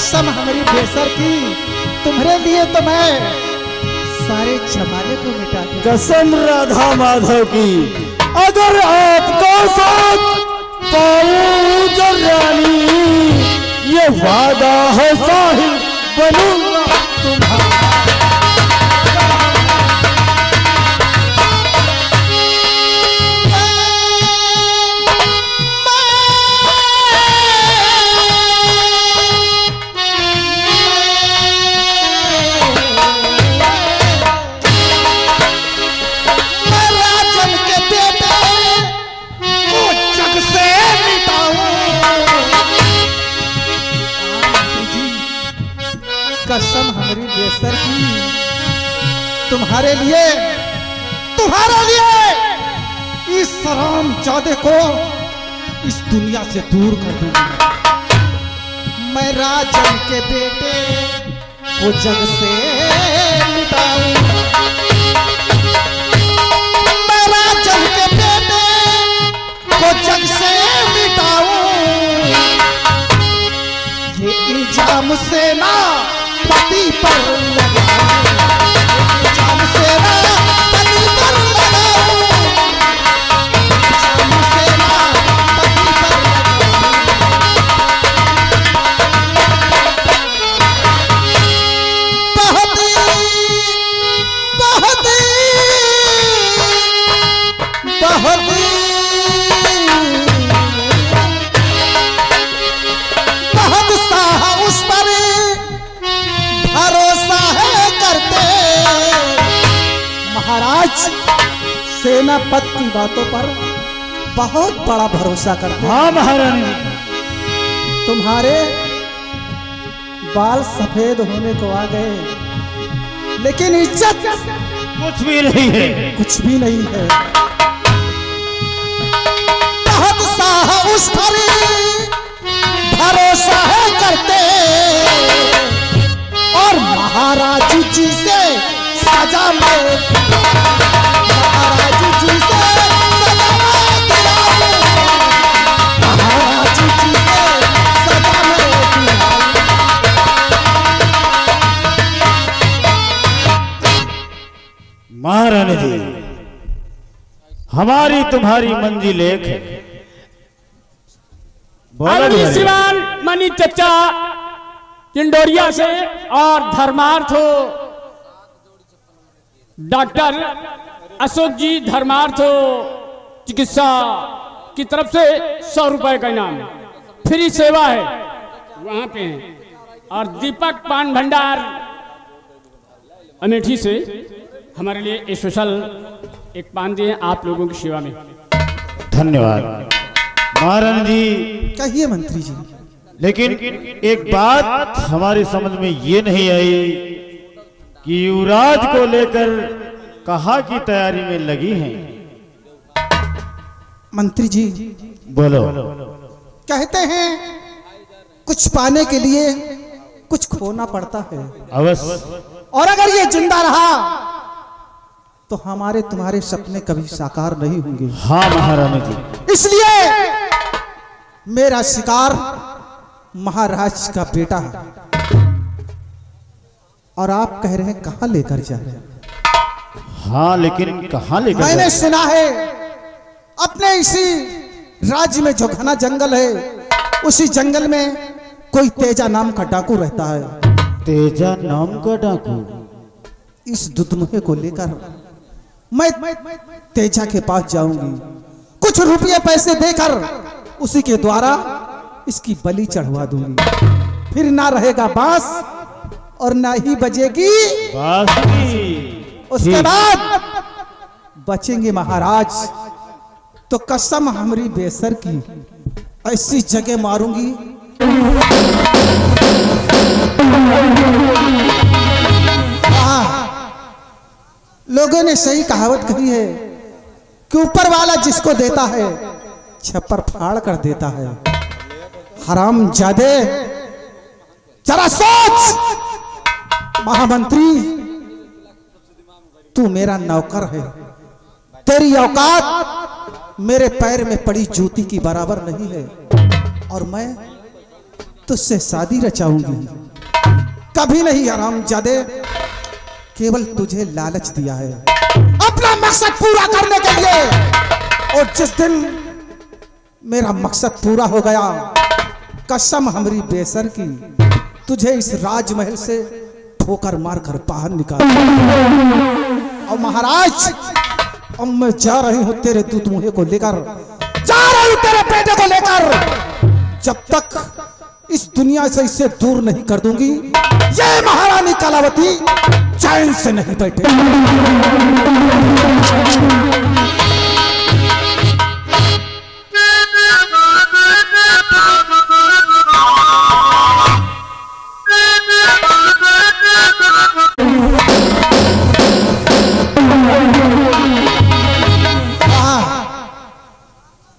कसम हमारी बेसर की, तुम्हारे लिए तो मैं सारे जमाने को मिटा दूं। कसम राधा माधव की, अगर आपको साथ पाऊं जो रानी, ये वादा है साहिब बनूंगा तुम्हारा। कसम हमारी बेसर की, तुम्हारे लिए इस हरामजादे को इस दुनिया से दूर कर दूंगा। मैं राजन के बेटे को जग से मिटाऊं, मैं राजन के बेटे को जग से मिटाऊं। ये इल्जाम से ना पति पर लगाऊं, इल्जाम से ना पति पर लगाऊं, इल्जाम से ना पति पर बहुत सा उस पर भरोसा है करते। महाराज सेनापति की बातों पर बहुत बड़ा भरोसा करते। हाँ महारानी, तुम्हारे बाल सफेद होने को आ गए, लेकिन इज्जत कुछ भी नहीं है, कुछ भी नहीं है। बहुत सा उस पर भरोसा है करते, और महाराज जी से सजा में, महाराज जी से सजा में दिलाऊं, महाराज जी से सजा में दिलाऊं। महारानी जी, हमारी तुम्हारी मंजिल एक है। शिवान मनी चचा किंडोरिया से और धर्मार्थ हो डॉक्टर अशोक जी धर्मार्थ हो चिकित्सा की तरफ से 100 रुपए का इनाम, फ्री सेवा है वहां पे है। और दीपक पान भंडार अमेठी से हमारे लिए स्पेशल एक पान दिए आप लोगों की सेवा में। धन्यवाद महारानी जी। कहिए मंत्री जी। लेकिन एक बात हमारी समझ में ये नहीं आई कि युवराज को लेकर कहाँ की तैयारी में लगी हैं। मंत्री जी बोलो। कहते हैं कुछ पाने के लिए कुछ खोना पड़ता है। अवश्य। और अगर ये जिंदा रहा तो हमारे तुम्हारे सपने कभी साकार नहीं होंगे। हाँ महारानी जी। इसलिए मेरा शिकार महाराज का बेटा है, और आप कह रहे हैं कहां लेकर जा रहे हैं। हाँ लेकिन कहां लेकर? मैंने सुना है अपने इसी राज्य में जो घना जंगल है, उसी जंगल में कोई तेजा नाम का डाकू रहता है। तेजा नाम का डाकू? इस दुधमुहे को लेकर मैं तेजा के पास जाऊंगी, कुछ रुपये पैसे देकर उसी के द्वारा इसकी बलि चढ़वा दूंगी। फिर ना रहेगा बांस और ना ही बजेगी बांसुरी। उसके बाद बचेंगे महाराज तो कसम हमारी बेसर की ऐसी जगह मारूंगी। लोगों ने सही कहावत कही है कि ऊपर वाला जिसको देता है छप्पर फाड़ कर देता है। हरामजादे जरा सोच, महामंत्री तू मेरा नौकर है, तेरी औकात मेरे पैर में पड़ी जूती की बराबर नहीं है, और मैं तुझसे शादी रचाऊंगी। कभी नहीं हरामजादे, केवल तुझे लालच दिया है अपना मकसद पूरा करने के लिए। और जिस दिन मेरा मकसद पूरा हो गया, कसम हमारी बेसर की, तुझे इस राजमहल से ठोकर मारकर बाहर निकाल। और महाराज, अब मैं जा रही हूं तेरे दूध मुहे को लेकर, जा रही हूं तेरे बेटे को लेकर। जब तक इस दुनिया से इसे दूर नहीं कर दूंगी, ये महारानी कलावती चैन से नहीं बैठे।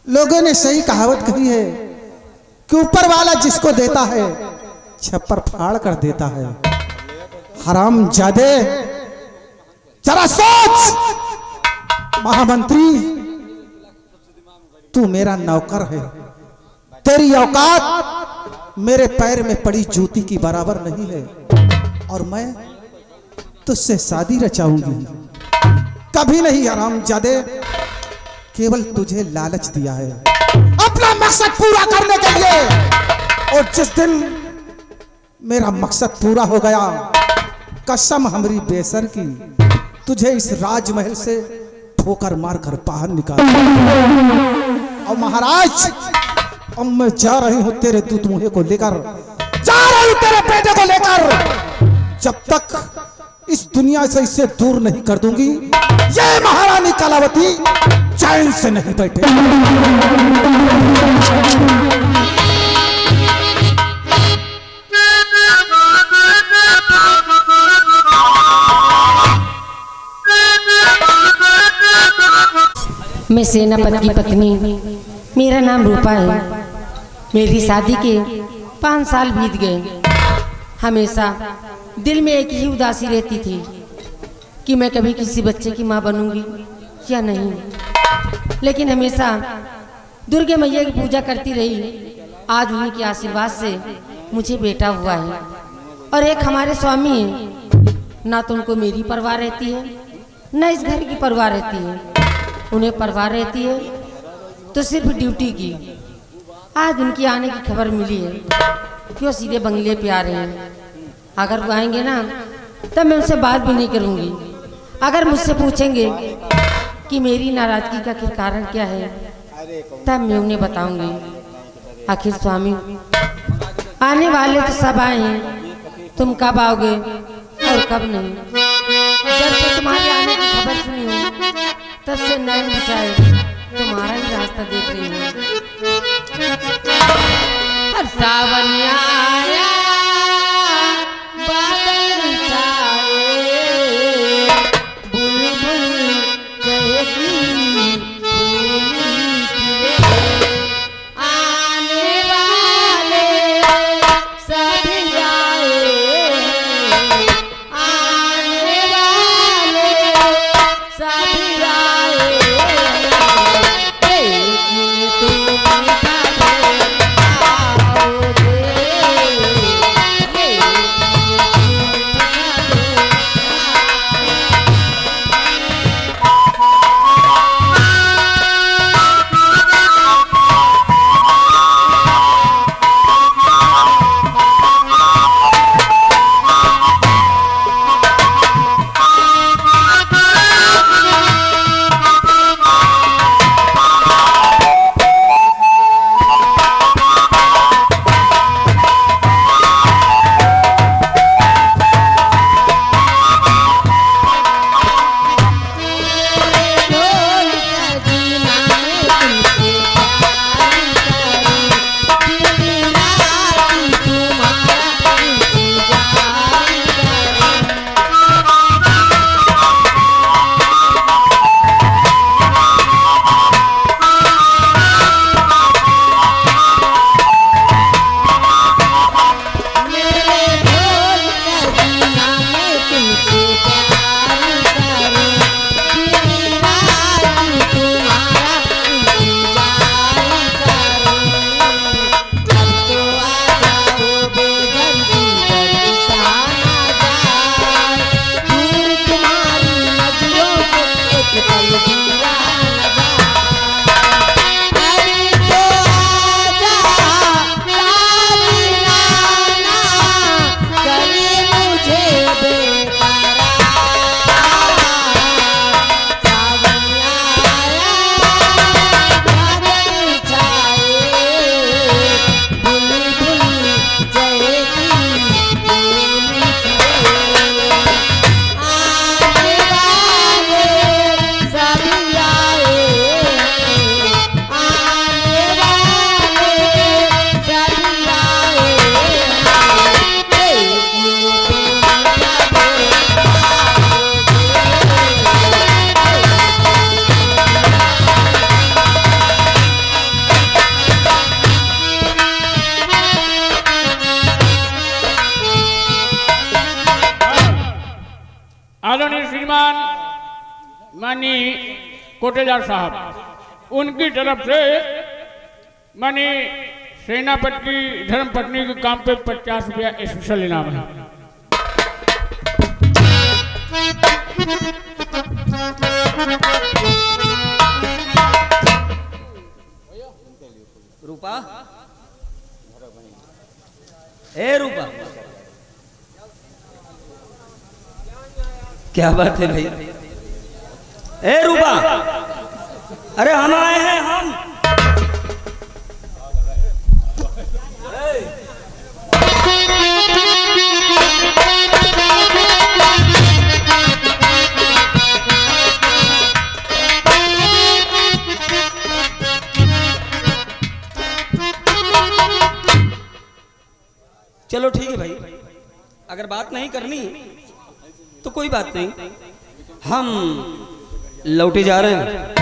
लोगों ने सही कहावत कही है कि ऊपर वाला जिसको देता है छप्पर फाड़ कर देता है। हरामजादे, जरा सोच। महामंत्री, तू मेरा नौकर है, तेरी औकात मेरे पैर में पड़ी जूती की बराबर नहीं है। और मैं तुझसे शादी रचाऊंगी। कभी नहीं हरामजादे, केवल तुझे लालच दिया है अपना मकसद पूरा करने के लिए। और जिस दिन मेरा मकसद पूरा हो गया, कसम हमारी बेसर की, तुझे इस राजमहल से ठोकर मारकर बाहर निकाल। और महाराज, अब मैं जा रही हूं तेरे दूध मुहे को लेकर, जा रही हूं तेरे बेटे को लेकर। जब तक इस दुनिया से इसे दूर नहीं कर दूंगी, ये महारानी कलावती चैन से नहीं बैठे। मैं सेनापति की पत्नी, मेरा नाम रूपा है। मेरी शादी के 5 साल बीत गए। हमेशा दिल में एक ही उदासी रहती थी कि मैं कभी किसी बच्चे की माँ बनूंगी या नहीं। लेकिन हमेशा दुर्गे मैया की पूजा करती रही। आज उन्हीं के आशीर्वाद से मुझे बेटा हुआ है। और एक हमारे स्वामी हैं, ना तो उनको मेरी परवाह रहती है, न इस घर की परवाह रहती है। उन्हें परवाह रहती है तो सिर्फ ड्यूटी की। आज उनकी आने की खबर मिली है कि वो सीधे बंगले पे आ रहे हैं। अगर वो आएंगे ना, तब मैं उनसे बात भी नहीं करूँगी। अगर मुझसे पूछेंगे कि मेरी नाराजगी का आखिर कारण क्या है, तब मैं उन्हें बताऊंगी। आखिर स्वामी, आने वाले तो सब आए हैं, तुम कब आओगे और कब नहीं। जब से तुम्हारे आने की खबर सुनी हो, तब से नैन बिछाए तुम्हारा ही रास्ता देख रही हूँ। सावन आया, बादल छाए, बुलबुल चहकी, आने वाले सभी आए, आने वाले सभी आए, लेकिन तुम कब आओगे। कोटेदार साहब, उनकी तरफ से माने सेनापति की धर्मपत्नी के काम पे 50 रुपया स्पेशल इनाम है। रूपा, ए रूपा, क्या बात है भाई? ए रूपा, अरे हम आए हैं, हम चलो ठीक है भाई, अगर बात नहीं करनी तो कोई बात नहीं, हम लौटे जा रहे हैं।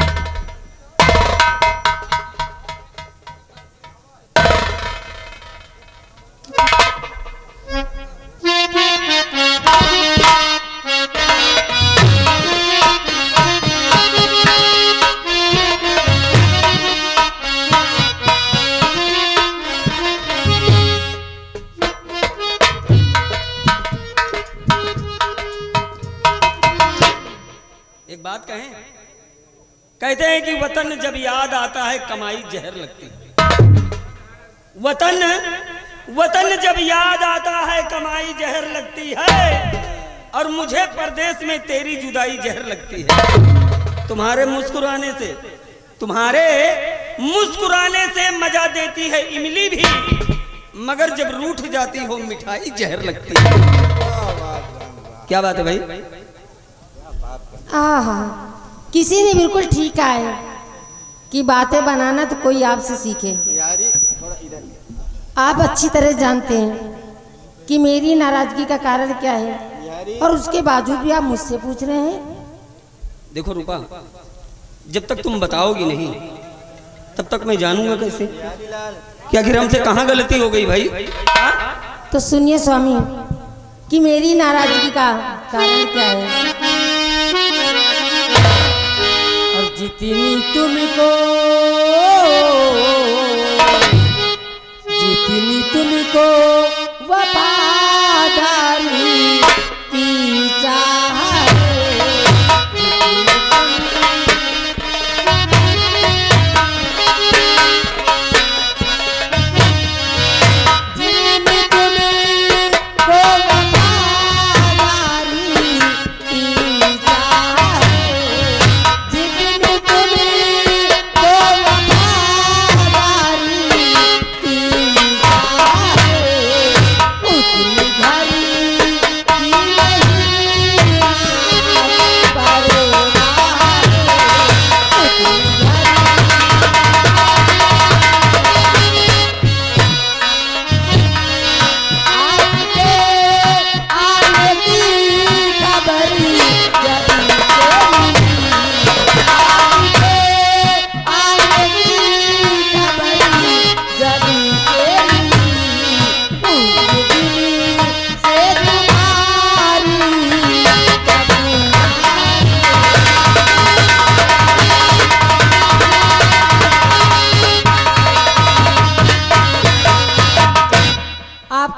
एक बात कहें, कहते हैं कि वतन जब याद आता है कमाई जहर लगती है। वतन जब याद आता है कमाई जहर लगती है, और मुझे परदेश में तेरी जुदाई जहर लगती है। तुम्हारे मुस्कुराने से मजा देती है इमली भी, मगर जब रूठ जाती हो मिठाई जहर लगती है। क्या बात है भाई? आहा, किसी ने बिल्कुल ठीक कहा है कि बातें बनाना तो कोई आपसे सीखे। आप अच्छी तरह जानते हैं कि मेरी नाराजगी का कारण क्या है, और उसके बावजूद भी आप मुझसे पूछ रहे हैं। देखो रूपा, जब तक तुम बताओगी नहीं तब तक मैं जानूंगा कैसे कि आखिर हमसे कहाँ गलती हो गई भाई? तो सुनिए स्वामी कि मेरी नाराजगी का कारण क्या है। और जितनी तुमको वफादारी की चाहत,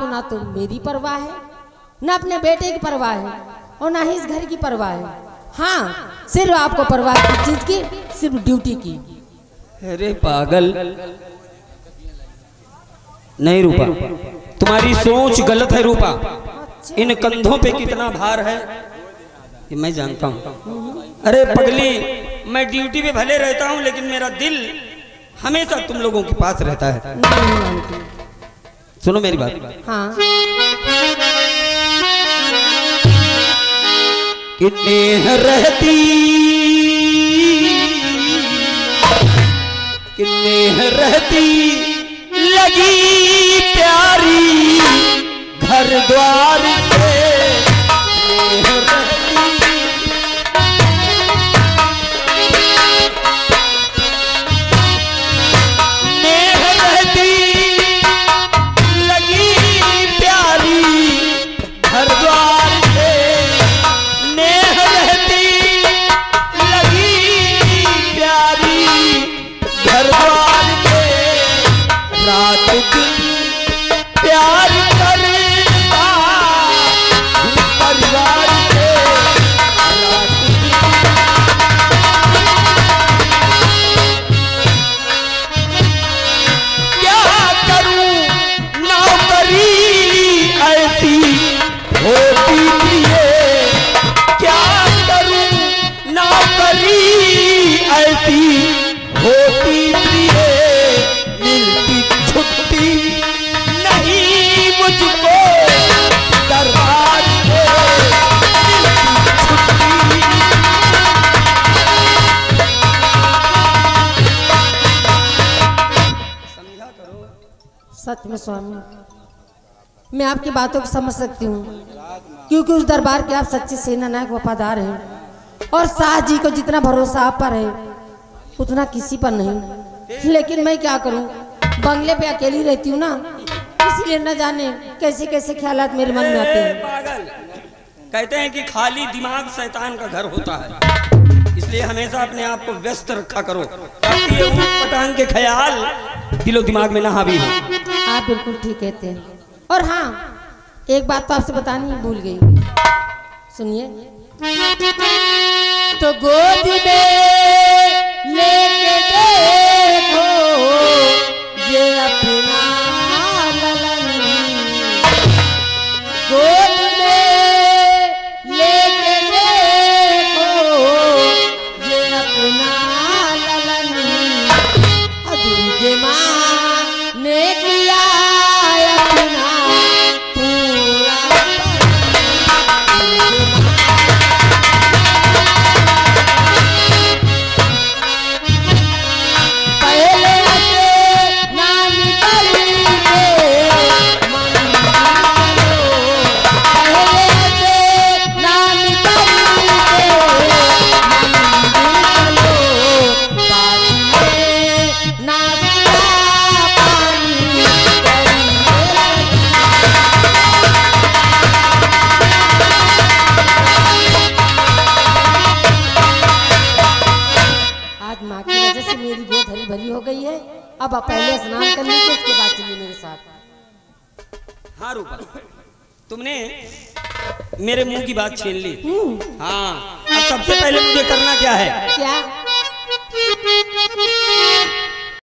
ना तो मेरी परवाह है, ना अपने बेटे की परवाह है, और ना ही इस घर की परवाह है। हाँ, सिर्फ आपको परवाह की चीज की, सिर्फ ड्यूटी की। अरे पागल, नहीं रूपा, तुम्हारी सोच गलत है रूपा। इन कंधों पे कितना भार है ये मैं जानता हूँ। अरे पगली, मैं ड्यूटी पे भले रहता हूँ लेकिन मेरा दिल हमेशा तुम लोगों के पास रहता है। नहीं मानती। सुनो मेरी बात। हाँ। कितने रहती, कितने रहती लगी प्यारी घर द्वार से, होती प्रिय मिलती छुट्टी नहीं मुझको दरबार में समझा करो। सच में स्वामी, मैं आपकी बातों को समझ सकती हूँ, क्योंकि उस दरबार के आप सच्चे सेना नायक वफादार हैं, और शाह जी को जितना भरोसा आप पर है उतना किसी पर नहीं। लेकिन मैं क्या करूँ, बंगले पे अकेली रहती हूँ ना, इसलिए न जाने कैसे कैसे ख्यालात मेरे मन में आते हैं। पागल, कहते हैं कि खाली दिमाग शैतान का घर होता है, इसलिए हमेशा अपने आप को व्यस्त रखा करो ताकि ये ऊट पटांग के ख्याल दिलो दिमाग में ना हावी हो। आप बिल्कुल ठीक कहते हैं। और हाँ, एक बात तो आपसे बतानी ही भूल गई, सुनिए। तो गोद में लेके देखो ये अपना ललन, गोद में लेके देखो ये अपना ललन, दुर्गे माँ ने किया अपना पूरा पहले से ना निकल के मंदिर चलो, पहले से ना निकल के मंदिर चलो, बाजी में ना गिरा पानी आज माँ की वजह से मेरी गोद हरी भरी हो गई है। अब आप पहले स्नान कर लीजिए, उसके बाद चलिए मेरे साथ। हाँ रूपा, तुमने मेरे मुंह की बात छीन ली। हाँ, अब सबसे पहले मुझे करना क्या है? क्या?